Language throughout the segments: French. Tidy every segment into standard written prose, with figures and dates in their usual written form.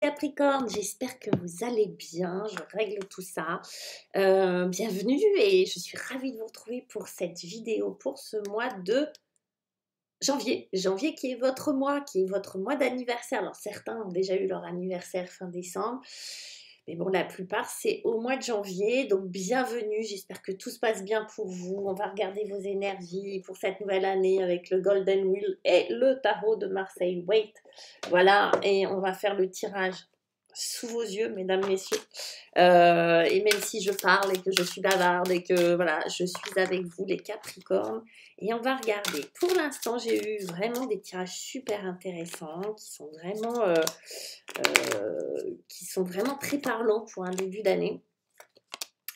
Capricorne, j'espère que vous allez bien, je règle tout ça. Bienvenue et je suis ravie de vous retrouver pour cette vidéo pour ce mois de janvier. Janvier qui est votre mois d'anniversaire. Alors certains ont déjà eu leur anniversaire fin décembre, mais bon, la plupart c'est au mois de janvier. Donc bienvenue, j'espère que tout se passe bien pour vous. On va regarder vos énergies pour cette nouvelle année avec le Golden Wheel et le tarot de Marseille Waite. Voilà, et on va faire le tirage sous vos yeux, mesdames, messieurs. Et même si je parle et que je suis bavarde et que voilà, je suis avec vous, les Capricornes, et on va regarder. Pour l'instant, j'ai eu vraiment des tirages super intéressants qui sont vraiment très parlants pour un début d'année.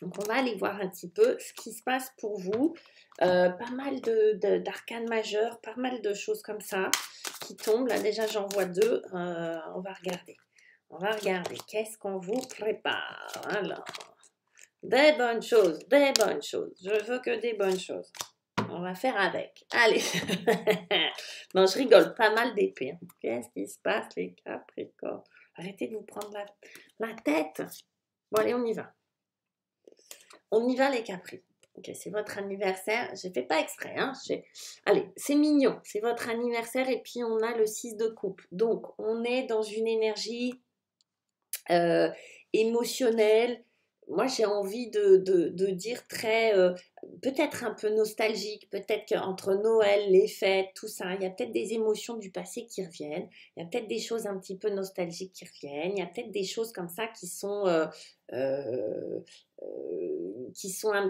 Donc, on va aller voir un petit peu ce qui se passe pour vous. Pas mal d'arcanes majeures, pas mal de choses comme ça qui tombent. Là, déjà, j'en vois deux. On va regarder. On va regarder. Qu'est-ce qu'on vous prépare? Alors, des bonnes choses, des bonnes choses. Je veux que des bonnes choses. On va faire avec. Allez. Non, je rigole. Pas mal d'épées. Qu'est-ce qui se passe, les Capricornes? Arrêtez de vous prendre la tête. Bon, allez, on y va. On y va, les Capri. Ok, c'est votre anniversaire. Je ne fais pas exprès. Hein. Allez, c'est mignon. C'est votre anniversaire et puis on a le 6 de coupe. Donc, on est dans une énergie émotionnelle. Moi, j'ai envie de dire très, peut-être un peu nostalgique, peut-être qu'entre Noël, les fêtes, tout ça, il y a peut-être des émotions du passé qui reviennent, il y a peut-être des choses un petit peu nostalgiques qui reviennent, il y a peut-être des choses comme ça qui sont un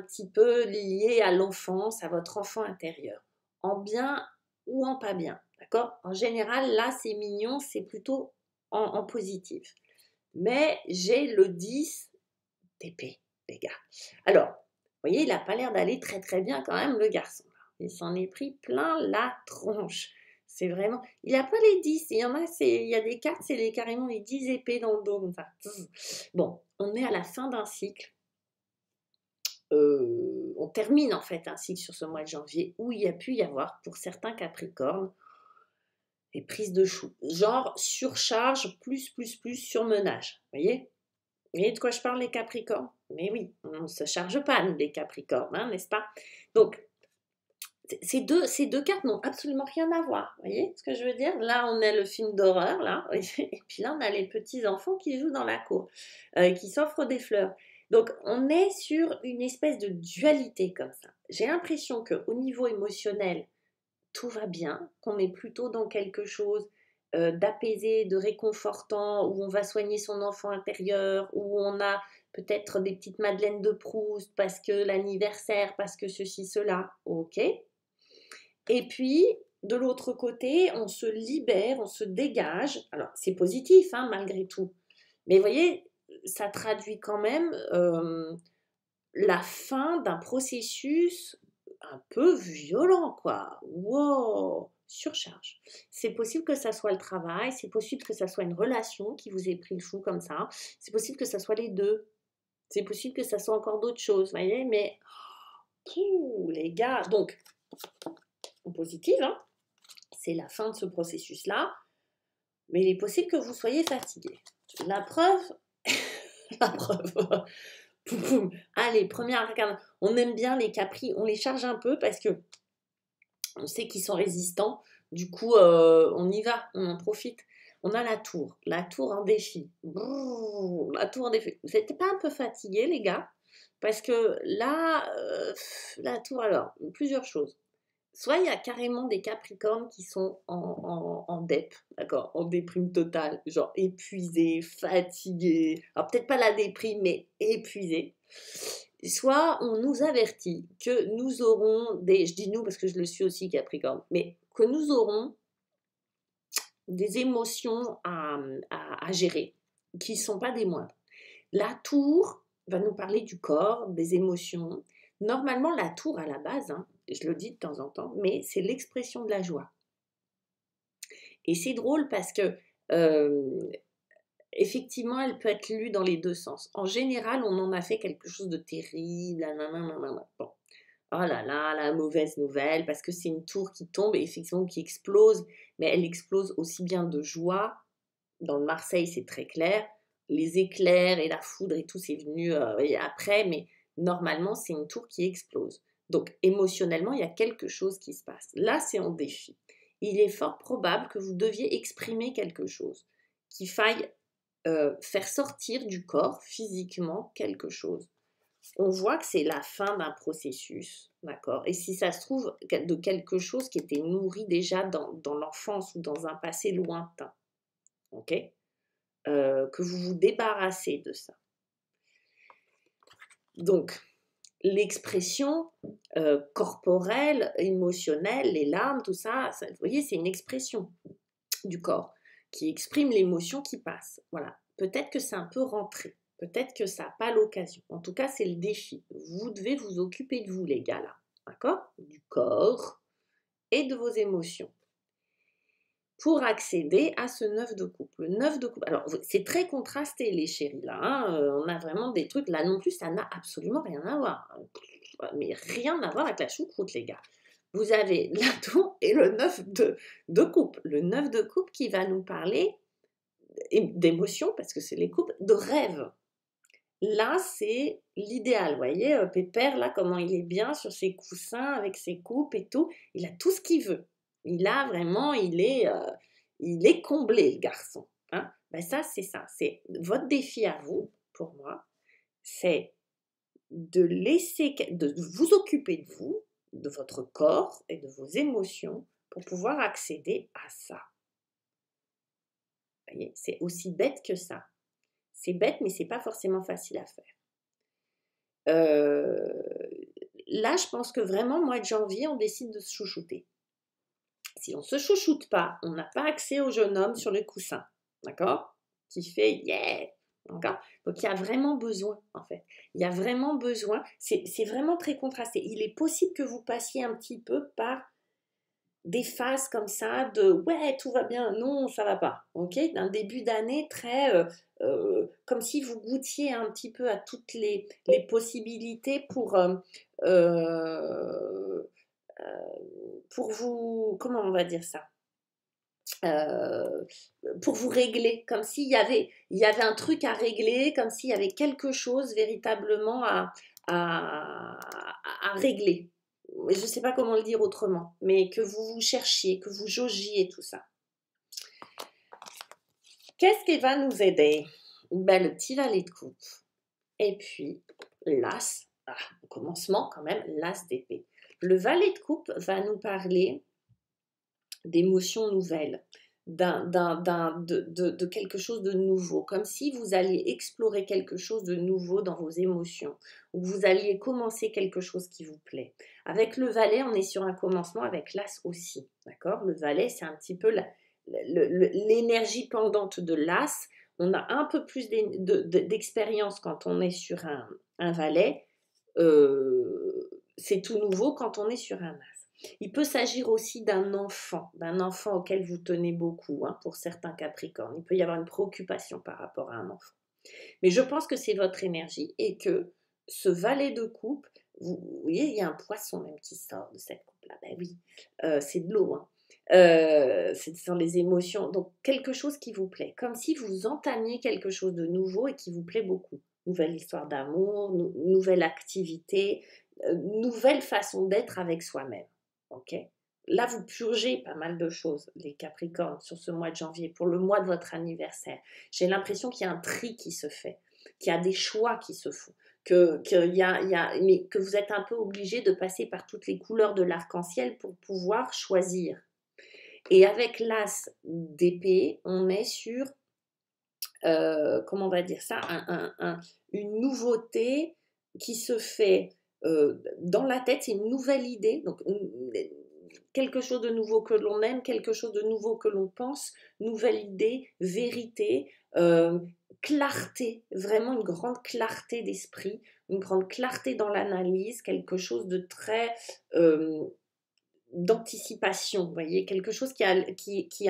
petit peu liées à l'enfance, à votre enfant intérieur, en bien ou en pas bien, d'accord? En général, là, c'est mignon, c'est plutôt en positif. Mais j'ai le 10 d'épée, les gars. Alors, vous voyez, il n'a pas l'air d'aller très très bien quand même, le garçon. Il s'en est pris plein la tronche. C'est vraiment... Il n'a pas les 10. Il y a des cartes, c'est carrément les 10 épées dans le dos. Enfin, bon, on est à la fin d'un cycle. On termine en fait un cycle sur ce mois de janvier où il y a pu y avoir, pour certains Capricornes, des prises de chou. Genre surcharge, plus, surmenage. Vous voyez? Vous voyez de quoi je parle, les Capricornes? Mais oui, on ne se charge pas, nous, les Capricornes, hein, n'est-ce pas? Donc, ces deux cartes n'ont absolument rien à voir. Vous voyez ce que je veux dire? Là, on a le film d'horreur, là, et puis là, on a les petits-enfants qui jouent dans la cour, qui s'offrent des fleurs. Donc, on est sur une espèce de dualité comme ça. J'ai l'impression qu'au niveau émotionnel, tout va bien, qu'on est plutôt dans quelque chose d'apaisé, de réconfortant, où on va soigner son enfant intérieur, où on a peut-être des petites madeleines de Proust parce que l'anniversaire, parce que ceci, cela, ok. Et puis, de l'autre côté, on se libère, on se dégage. Alors, c'est positif, hein, malgré tout. Mais vous voyez, ça traduit quand même la fin d'un processus un peu violent, quoi. Wow, surcharge. C'est possible que ça soit le travail, c'est possible que ça soit une relation qui vous ait pris le chou comme ça, c'est possible que ça soit les deux, c'est possible que ça soit encore d'autres choses, vous voyez, mais les gars, donc, en positif, hein, c'est la fin de ce processus-là, mais il est possible que vous soyez fatigué. La preuve, la preuve. Allez, première arcane. On aime bien les capris, on les charge un peu parce que on sait qu'ils sont résistants. Du coup, on y va, on en profite. On a la tour en défi. Brrr, la tour en défi. Vous n'êtes pas un peu fatigués, les gars? Parce que là, la tour, alors, plusieurs choses. Soit il y a carrément des Capricornes qui sont en dep, d'accord, en déprime totale, genre épuisés, fatigués. Alors peut-être pas la déprime, mais épuisés. Soit on nous avertit que nous aurons je dis nous parce que je le suis aussi Capricorne, mais que nous aurons des émotions à gérer qui ne sont pas des moindres. La tour va nous parler du corps, des émotions. Normalement, la tour à la base, hein, je le dis de temps en temps, mais c'est l'expression de la joie. Et c'est drôle parce que effectivement, elle peut être lue dans les deux sens. En général, on en a fait quelque chose de terrible. Bon. Oh là là, la mauvaise nouvelle, parce que c'est une tour qui tombe et effectivement qui explose, mais elle explose aussi bien de joie Dans le Marseille, c'est très clair. Les éclairs et la foudre et tout, c'est venu après, mais normalement, c'est une tour qui explose. Donc, émotionnellement, il y a quelque chose qui se passe. Là, c'est en défi. Il est fort probable que vous deviez exprimer quelque chose, qu'il faille faire sortir du corps physiquement quelque chose. On voit que c'est la fin d'un processus, d'accord? Et si ça se trouve, de quelque chose qui était nourri déjà dans l'enfance ou dans un passé lointain, ok? Que vous vous débarrassez de ça. Donc, l'expression corporelle, émotionnelle, les larmes, tout ça, vous voyez, c'est une expression du corps qui exprime l'émotion qui passe. Voilà. Peut-être que c'est un peu rentré. Peut-être que ça n'a pas l'occasion. En tout cas, c'est le défi. Vous devez vous occuper de vous, les gars, là. D'accord? Du corps et de vos émotions. Pour accéder à ce 9 de coupe. Le 9 de coupe, alors c'est très contrasté les chéris là, hein, on a vraiment des trucs, là non plus ça n'a absolument rien à voir, mais rien à voir avec la choucroute les gars. Vous avez la tour et le 9 de coupe. Le 9 de coupe qui va nous parler d'émotion, parce que c'est les coupes, de rêve. Là, c'est l'idéal, vous voyez, Pépère, là, comment il est bien sur ses coussins, avec ses coupes et tout, il a tout ce qu'il veut. Il a vraiment, il est comblé, le garçon. Hein. Ben ça, c'est votre défi à vous, pour moi, c'est de vous occuper de vous, de votre corps et de vos émotions pour pouvoir accéder à ça. Vous voyez, c'est aussi bête que ça. C'est bête, mais c'est pas forcément facile à faire. Là, je pense que vraiment, mois de janvier, on décide de se chouchouter. Si on ne se chouchoute pas, on n'a pas accès au jeune homme sur le coussin, d'accord? Qui fait yeah, d'accord? Donc il y a vraiment besoin, en fait. Il y a vraiment besoin. C'est vraiment très contrasté. Il est possible que vous passiez un petit peu par des phases comme ça de ouais tout va bien, non ça va pas, ok, d'un début d'année très comme si vous goûtiez un petit peu à toutes les possibilités pour vous, comment on va dire ça, euh, pour vous régler, comme s'il y avait un truc à régler, comme s'il y avait quelque chose véritablement à, à régler. Je ne sais pas comment le dire autrement, mais que vous cherchiez, que vous jaugiez tout ça. Qu'est-ce qui va nous aider? Ben, le petit valet de coupe. Et puis, l'as, au commencement quand même, l'as d'épée. Le valet de coupe va nous parler d'émotions nouvelles, de quelque chose de nouveau, comme si vous alliez explorer quelque chose de nouveau dans vos émotions, ou vous alliez commencer quelque chose qui vous plaît. Avec le valet, on est sur un commencement, avec l'as aussi, d'accord? Le valet, c'est un petit peu l'énergie pendante de l'as. On a un peu plus d'expérience quand on est sur un valet. C'est tout nouveau quand on est sur un as. Il peut s'agir aussi d'un enfant auquel vous tenez beaucoup, hein, pour certains Capricornes. Il peut y avoir une préoccupation par rapport à un enfant. Mais je pense que c'est votre énergie et que ce valet de coupe, vous voyez, il y a un poisson même qui sort de cette coupe-là. Ben oui, c'est de l'eau, hein. Ce sont les émotions. Donc, quelque chose qui vous plaît. Comme si vous entamiez quelque chose de nouveau et qui vous plaît beaucoup. Nouvelle histoire d'amour, nouvelle activité, nouvelle façon d'être avec soi-même. Ok. Là, vous purgez pas mal de choses, les Capricornes, sur ce mois de janvier, pour le mois de votre anniversaire. J'ai l'impression qu'il y a un tri qui se fait, qu'il y a des choix qui se font, mais que vous êtes un peu obligé de passer par toutes les couleurs de l'arc-en-ciel pour pouvoir choisir. Et avec l'as d'épée, on est sur, comment on va dire ça, une nouveauté qui se fait dans la tête, c'est une nouvelle idée, donc quelque chose de nouveau que l'on aime, quelque chose de nouveau que l'on pense, nouvelle idée, vérité, clarté, vraiment une grande clarté d'esprit, une grande clarté dans l'analyse, quelque chose de très d'anticipation, vous voyez, quelque chose qui a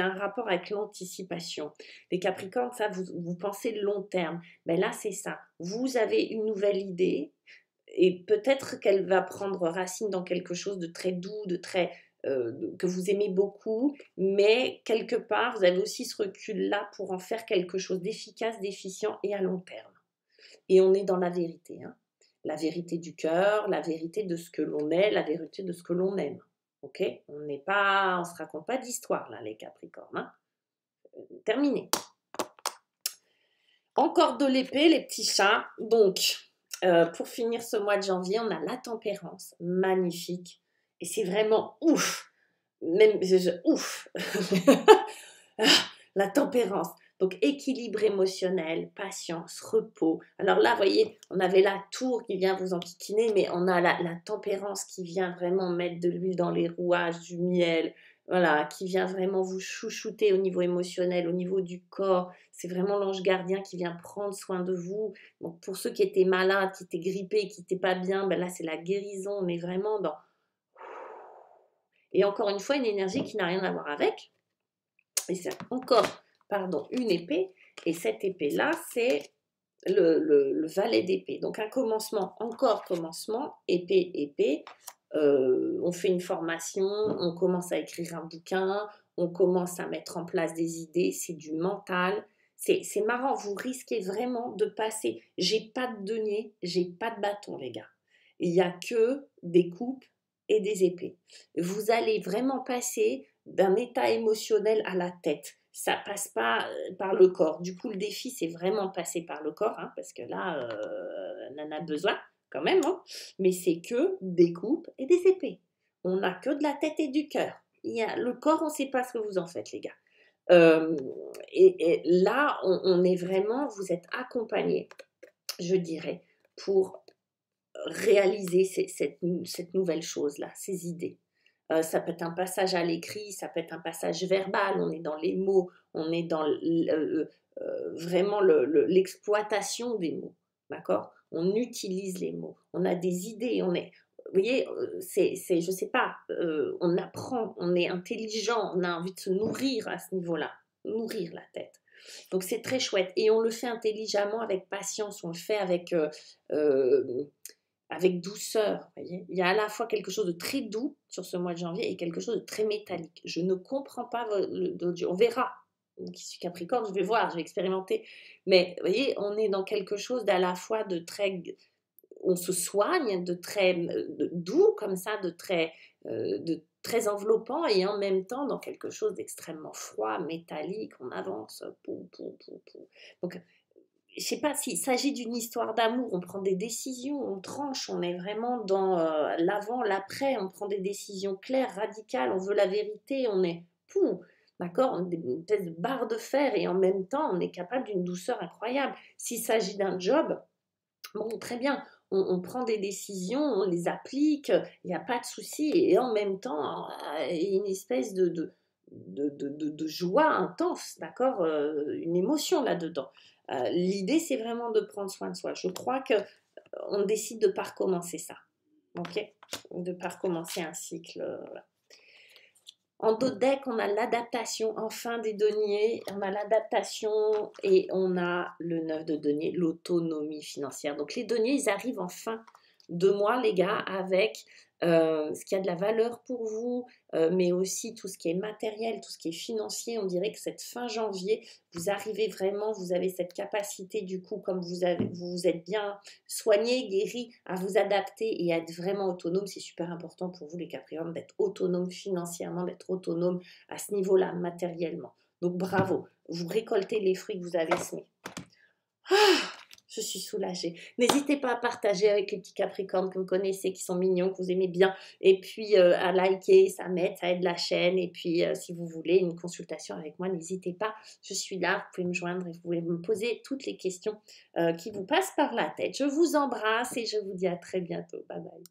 un rapport avec l'anticipation. Les Capricornes, ça, vous pensez long terme. Ben là, c'est ça. Vous avez une nouvelle idée, et peut-être qu'elle va prendre racine dans quelque chose de très doux, de très que vous aimez beaucoup, mais quelque part, vous avez aussi ce recul-là pour en faire quelque chose d'efficace, d'efficient et à long terme. Et on est dans la vérité, hein. La vérité du cœur, la vérité de ce que l'on est, la vérité de ce que l'on aime. Ok? On se raconte pas d'histoire là, les Capricornes, hein. Terminé. Encore de l'épée, les petits chats. Donc, pour finir ce mois de janvier, on a la tempérance, magnifique. Et c'est vraiment ouf. Même, ouf. La tempérance. Donc, équilibre émotionnel, patience, repos. Alors là, vous voyez, on avait la tour qui vient vous enquiquiner, mais on a la tempérance qui vient vraiment mettre de l'huile dans les rouages, du miel, voilà, qui vient vraiment vous chouchouter au niveau émotionnel, au niveau du corps. C'est vraiment l'ange gardien qui vient prendre soin de vous. Donc, pour ceux qui étaient malades, qui étaient grippés, qui n'étaient pas bien, ben là, c'est la guérison. On est vraiment dans... Et encore une fois, une énergie qui n'a rien à voir avec. Et c'est encore, pardon, une épée. Et cette épée-là, c'est le valet d'épée. Donc, un commencement, encore commencement, épée, épée. On fait une formation, on commence à écrire un bouquin, on commence à mettre en place des idées, c'est du mental. C'est marrant, vous risquez vraiment de passer. J'ai pas de denier, j'ai pas de bâton, les gars. Il n'y a que des coupes et des épées. Vous allez vraiment passer d'un état émotionnel à la tête. Ça passe pas par le corps. Du coup, le défi, c'est vraiment passer par le corps, hein, parce que là, on en a besoin quand même, hein. Mais c'est que des coupes et des épées. On n'a que de la tête et du cœur. Le corps, on ne sait pas ce que vous en faites, les gars. Et là, on est vraiment, vous êtes accompagnés, je dirais, pour réaliser cette nouvelle chose-là, ces idées. Ça peut être un passage à l'écrit, ça peut être un passage verbal, on est dans les mots, on est dans vraiment l'exploitation des mots, d'accord? On utilise les mots, on a des idées, vous voyez, je sais pas, on apprend, on est intelligent, on a envie de se nourrir à ce niveau-là, nourrir la tête. Donc c'est très chouette et on le fait intelligemment, avec patience, on le fait avec douceur. Voyez, il y a à la fois quelque chose de très doux sur ce mois de janvier et quelque chose de très métallique. Je ne comprends pas on verra. Qui suis Capricorne, je vais voir, je vais expérimenter. Mais vous voyez, on est dans quelque chose d'à la fois de très... On se soigne, de très doux comme ça, de très enveloppant, et en même temps dans quelque chose d'extrêmement froid, métallique. On avance. Donc, je sais pas s'il s'agit d'une histoire d'amour, on prend des décisions, on tranche, on est vraiment dans l'avant, l'après, on prend des décisions claires, radicales, on veut la vérité, on est d'accord, on est une espèce de barre de fer, et en même temps, on est capable d'une douceur incroyable. S'il s'agit d'un job, bon, très bien, on prend des décisions, on les applique, il n'y a pas de souci, et en même temps, il y a une espèce de joie intense, d'accord, une émotion là-dedans. L'idée, c'est vraiment de prendre soin de soi. Je crois qu'on décide de ne pas recommencer ça, ok? De ne pas recommencer un cycle. Voilà. En dos de deck, on a l'adaptation, enfin des deniers, on a l'adaptation et on a le 9 de denier, l'autonomie financière. Donc les deniers, ils arrivent en fin de mois, les gars, avec ce qui a de la valeur pour vous, mais aussi tout ce qui est matériel, tout ce qui est financier. On dirait que cette fin janvier, vous arrivez vraiment, vous avez cette capacité du coup, comme vous êtes bien soigné, guéri, à vous adapter et à être vraiment autonome. C'est super important pour vous les Capricornes d'être autonome financièrement, d'être autonome à ce niveau-là, matériellement. Donc bravo, vous récoltez les fruits que vous avez semés. Je suis soulagée. N'hésitez pas à partager avec les petits Capricornes que vous connaissez, qui sont mignons, que vous aimez bien. Et puis à liker, ça m'aide, ça aide la chaîne. Et puis si vous voulez une consultation avec moi, n'hésitez pas. Je suis là, vous pouvez me joindre et vous pouvez me poser toutes les questions qui vous passent par la tête. Je vous embrasse et je vous dis à très bientôt. Bye bye.